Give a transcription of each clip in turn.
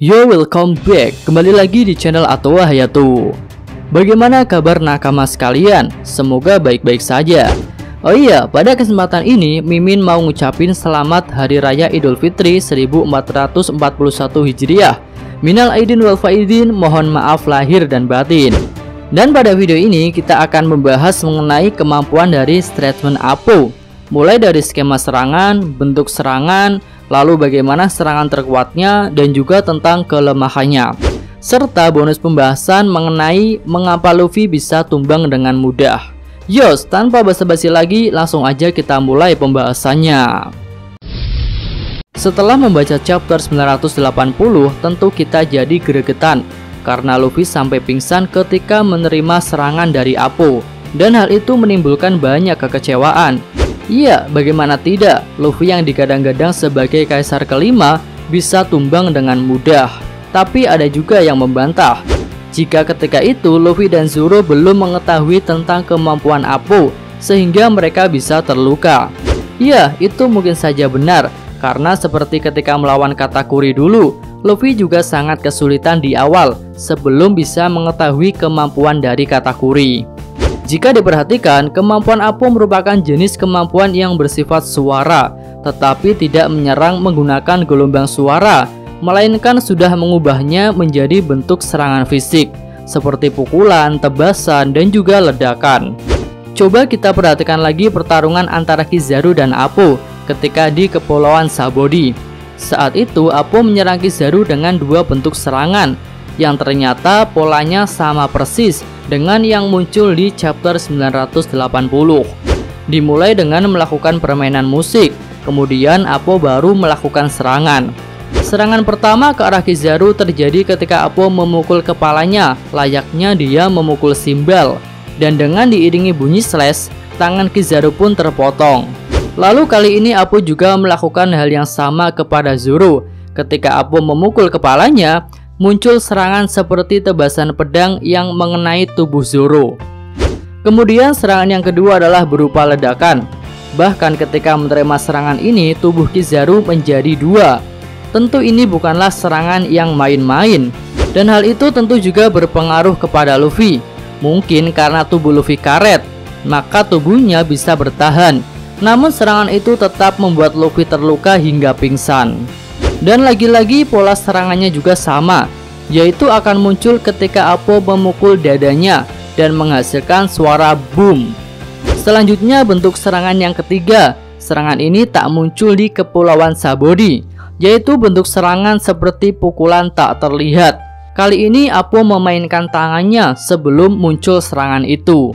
Yo, welcome back. Kembali lagi di channel Atowa Hayatu. Bagaimana kabar nakama sekalian? Semoga baik-baik saja. Oh iya, pada kesempatan ini Mimin mau ngucapin selamat Hari Raya Idul Fitri 1441 Hijriah. Minal aidin wal faidin, mohon maaf lahir dan batin. Dan pada video ini kita akan membahas mengenai kemampuan dari statement Apo, mulai dari skema serangan, bentuk serangan, lalu bagaimana serangan terkuatnya, dan juga tentang kelemahannya, serta bonus pembahasan mengenai mengapa Luffy bisa tumbang dengan mudah. Yos, tanpa basa-basi lagi, langsung aja kita mulai pembahasannya. Setelah membaca chapter 980, tentu kita jadi gregetan karena Luffy sampai pingsan ketika menerima serangan dari Apo, dan hal itu menimbulkan banyak kekecewaan. Iya, bagaimana tidak, Luffy yang digadang-gadang sebagai kaisar kelima bisa tumbang dengan mudah. Tapi ada juga yang membantah jika ketika itu Luffy dan Zoro belum mengetahui tentang kemampuan Apo sehingga mereka bisa terluka. Iya, itu mungkin saja benar, karena seperti ketika melawan Katakuri dulu, Luffy juga sangat kesulitan di awal sebelum bisa mengetahui kemampuan dari Katakuri. Jika diperhatikan, kemampuan Apo merupakan jenis kemampuan yang bersifat suara, tetapi tidak menyerang menggunakan gelombang suara, melainkan sudah mengubahnya menjadi bentuk serangan fisik, seperti pukulan, tebasan, dan juga ledakan. Coba kita perhatikan lagi pertarungan antara Kizaru dan Apo ketika di Kepulauan Sabaody. Saat itu Apo menyerang Kizaru dengan dua bentuk serangan, yang ternyata polanya sama persis dengan yang muncul di chapter 980. Dimulai dengan melakukan permainan musik, kemudian Apo baru melakukan serangan. Serangan pertama ke arah Kizaru terjadi ketika Apo memukul kepalanya layaknya dia memukul simbal, dan dengan diiringi bunyi slash, tangan Kizaru pun terpotong. Lalu kali ini Apo juga melakukan hal yang sama kepada Zoro. Ketika Apo memukul kepalanya, muncul serangan seperti tebasan pedang yang mengenai tubuh Zoro. Kemudian serangan yang kedua adalah berupa ledakan. Bahkan ketika menerima serangan ini, tubuh Kizaru menjadi dua. Tentu ini bukanlah serangan yang main-main, dan hal itu tentu juga berpengaruh kepada Luffy. Mungkin karena tubuh Luffy karet, maka tubuhnya bisa bertahan. Namun serangan itu tetap membuat Luffy terluka hingga pingsan. Dan lagi-lagi pola serangannya juga sama, yaitu akan muncul ketika Apo memukul dadanya dan menghasilkan suara boom. Selanjutnya bentuk serangan yang ketiga. Serangan ini tak muncul di Kepulauan Sabaody, yaitu bentuk serangan seperti pukulan tak terlihat. Kali ini Apo memainkan tangannya sebelum muncul serangan itu.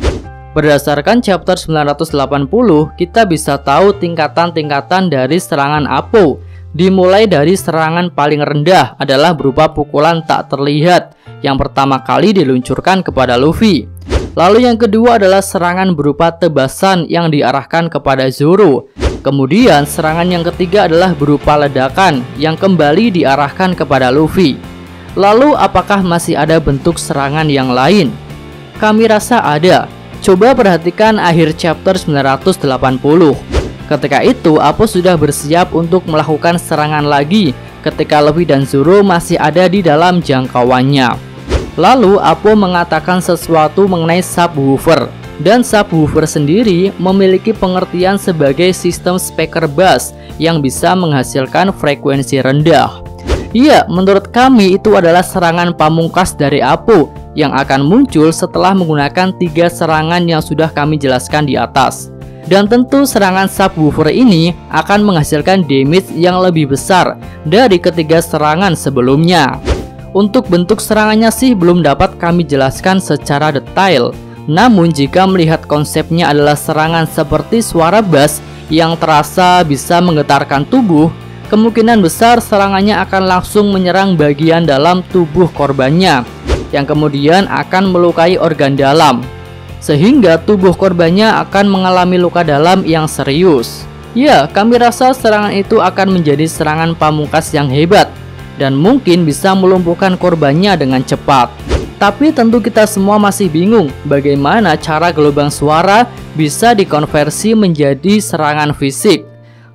Berdasarkan chapter 980, kita bisa tahu tingkatan-tingkatan dari serangan Apo. Dimulai dari serangan paling rendah adalah berupa pukulan tak terlihat yang pertama kali diluncurkan kepada Luffy. Lalu yang kedua adalah serangan berupa tebasan yang diarahkan kepada Zoro. Kemudian serangan yang ketiga adalah berupa ledakan yang kembali diarahkan kepada Luffy. Lalu apakah masih ada bentuk serangan yang lain? Kami rasa ada. Coba perhatikan akhir chapter 980. Ketika itu Apo sudah bersiap untuk melakukan serangan lagi ketika Luffy dan Zoro masih ada di dalam jangkauannya. Lalu Apo mengatakan sesuatu mengenai subwoofer, dan subwoofer sendiri memiliki pengertian sebagai sistem speaker bass yang bisa menghasilkan frekuensi rendah. Iya, menurut kami itu adalah serangan pamungkas dari Apo yang akan muncul setelah menggunakan 3 serangan yang sudah kami jelaskan di atas. Dan tentu serangan subwoofer ini akan menghasilkan damage yang lebih besar dari ketiga serangan sebelumnya. Untuk bentuk serangannya sih belum dapat kami jelaskan secara detail. Namun jika melihat konsepnya adalah serangan seperti suara bass yang terasa bisa menggetarkan tubuh, kemungkinan besar serangannya akan langsung menyerang bagian dalam tubuh korbannya, yang kemudian akan melukai organ dalam, sehingga tubuh korbannya akan mengalami luka dalam yang serius. Ya, kami rasa serangan itu akan menjadi serangan pamungkas yang hebat dan mungkin bisa melumpuhkan korbannya dengan cepat. Tapi tentu kita semua masih bingung bagaimana cara gelombang suara bisa dikonversi menjadi serangan fisik.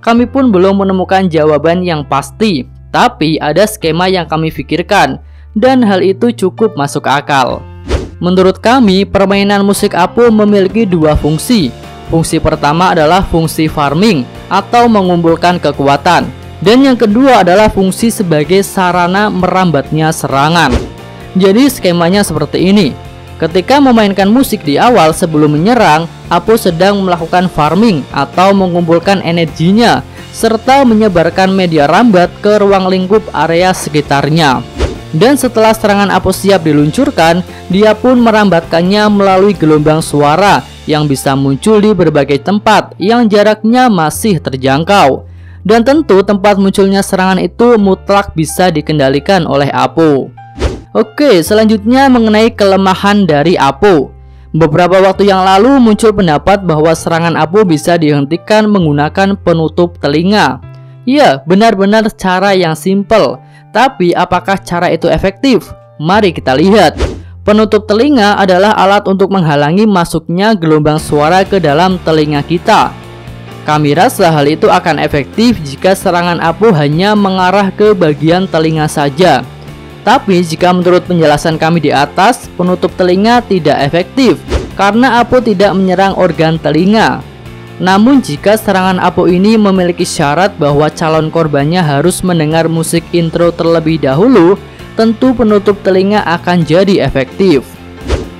Kami pun belum menemukan jawaban yang pasti. Tapi ada skema yang kami pikirkan, dan hal itu cukup masuk akal. Menurut kami, permainan musik Apo memiliki dua fungsi. Fungsi pertama adalah fungsi farming atau mengumpulkan kekuatan, dan yang kedua adalah fungsi sebagai sarana merambatnya serangan. Jadi skemanya seperti ini. Ketika memainkan musik di awal sebelum menyerang, Apo sedang melakukan farming atau mengumpulkan energinya, serta menyebarkan media rambat ke ruang lingkup area sekitarnya. Dan setelah serangan Apo siap diluncurkan, dia pun merambatkannya melalui gelombang suara yang bisa muncul di berbagai tempat yang jaraknya masih terjangkau. Dan tentu tempat munculnya serangan itu mutlak bisa dikendalikan oleh Apo. Oke, selanjutnya mengenai kelemahan dari Apo. Beberapa waktu yang lalu muncul pendapat bahwa serangan Apo bisa dihentikan menggunakan penutup telinga. Ya, benar-benar cara yang simple. Tapi apakah cara itu efektif? Mari kita lihat. Penutup telinga adalah alat untuk menghalangi masuknya gelombang suara ke dalam telinga kita. Kami rasa hal itu akan efektif jika serangan Apo hanya mengarah ke bagian telinga saja. Tapi jika menurut penjelasan kami di atas, penutup telinga tidak efektif karena Apo tidak menyerang organ telinga. Namun jika serangan Apo ini memiliki syarat bahwa calon korbannya harus mendengar musik intro terlebih dahulu, tentu penutup telinga akan jadi efektif.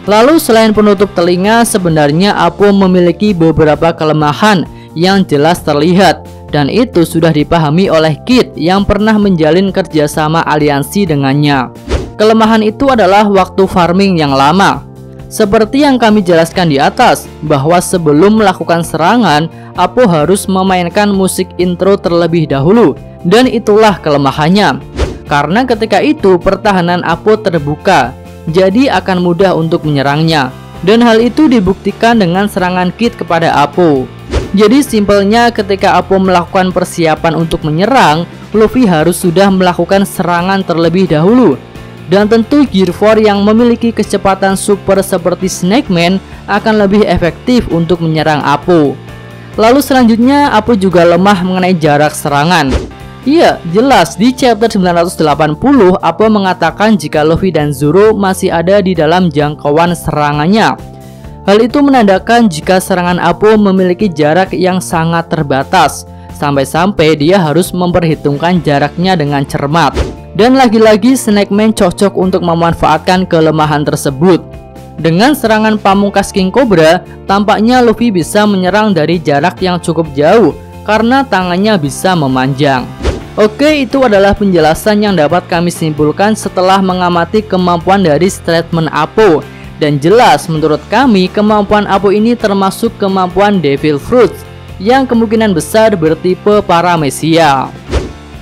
Lalu selain penutup telinga, sebenarnya Apo memiliki beberapa kelemahan yang jelas terlihat, dan itu sudah dipahami oleh Kid yang pernah menjalin kerjasama aliansi dengannya. Kelemahan itu adalah waktu farming yang lama. Seperti yang kami jelaskan di atas, bahwa sebelum melakukan serangan, Apo harus memainkan musik intro terlebih dahulu, dan itulah kelemahannya. Karena ketika itu pertahanan Apo terbuka, jadi akan mudah untuk menyerangnya. Dan hal itu dibuktikan dengan serangan Kid kepada Apo. Jadi simpelnya ketika Apo melakukan persiapan untuk menyerang, Luffy harus sudah melakukan serangan terlebih dahulu. Dan tentu Gear 4 yang memiliki kecepatan super seperti Snake Man akan lebih efektif untuk menyerang Apo. Lalu selanjutnya Apo juga lemah mengenai jarak serangan. Iya, jelas di chapter 980 Apo mengatakan jika Luffy dan Zoro masih ada di dalam jangkauan serangannya. Hal itu menandakan jika serangan Apo memiliki jarak yang sangat terbatas, sampai-sampai dia harus memperhitungkan jaraknya dengan cermat. Dan lagi-lagi Snake Man cocok untuk memanfaatkan kelemahan tersebut. Dengan serangan pamungkas King Cobra, tampaknya Luffy bisa menyerang dari jarak yang cukup jauh karena tangannya bisa memanjang. Oke, itu adalah penjelasan yang dapat kami simpulkan setelah mengamati kemampuan dari statement Apo. Dan jelas menurut kami kemampuan Apo ini termasuk kemampuan Devil Fruit yang kemungkinan besar bertipe Paramecia.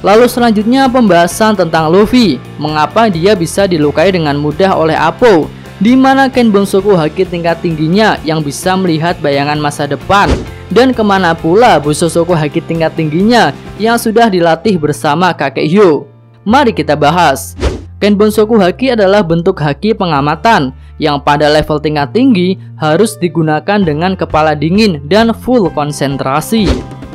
Lalu selanjutnya pembahasan tentang Luffy. Mengapa dia bisa dilukai dengan mudah oleh Apo, di mana Ken Bonsoku Haki tingkat tingginya yang bisa melihat bayangan masa depan. Dan kemana pula Bushosoku Haki tingkat tingginya yang sudah dilatih bersama kakek Hyo. Mari kita bahas. Ken Bonsoku Haki adalah bentuk haki pengamatan yang pada level tingkat tinggi harus digunakan dengan kepala dingin dan full konsentrasi.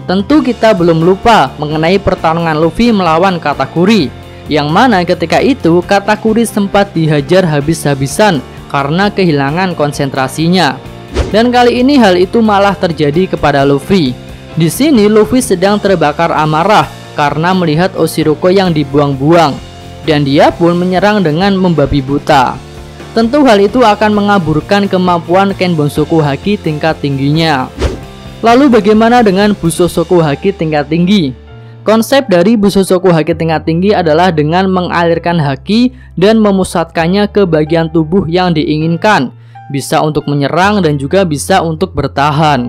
Tentu kita belum lupa mengenai pertarungan Luffy melawan Katakuri, yang mana ketika itu Katakuri sempat dihajar habis-habisan karena kehilangan konsentrasinya. Dan kali ini hal itu malah terjadi kepada Luffy. Di sini Luffy sedang terbakar amarah karena melihat Oshiruko yang dibuang-buang, dan dia pun menyerang dengan membabi buta. Tentu hal itu akan mengaburkan kemampuan Ken Bonsoku Haki tingkat tingginya. Lalu bagaimana dengan Bushosoku Haki tingkat tinggi? Konsep dari Bushosoku Haki tingkat tinggi adalah dengan mengalirkan haki dan memusatkannya ke bagian tubuh yang diinginkan. Bisa untuk menyerang dan juga bisa untuk bertahan.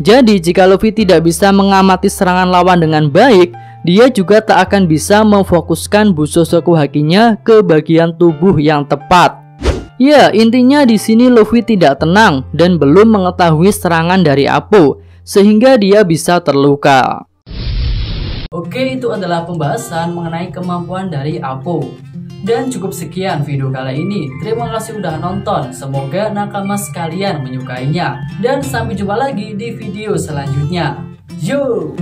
Jadi jika Luffy tidak bisa mengamati serangan lawan dengan baik, dia juga tak akan bisa memfokuskan Bushosoku Hakinya ke bagian tubuh yang tepat. Ya, intinya di sini Luffy tidak tenang dan belum mengetahui serangan dari Apo, sehingga dia bisa terluka. Oke, itu adalah pembahasan mengenai kemampuan dari Apo. Dan cukup sekian video kali ini. Terima kasih udah nonton. Semoga nakama sekalian menyukainya. Dan sampai jumpa lagi di video selanjutnya. Yo!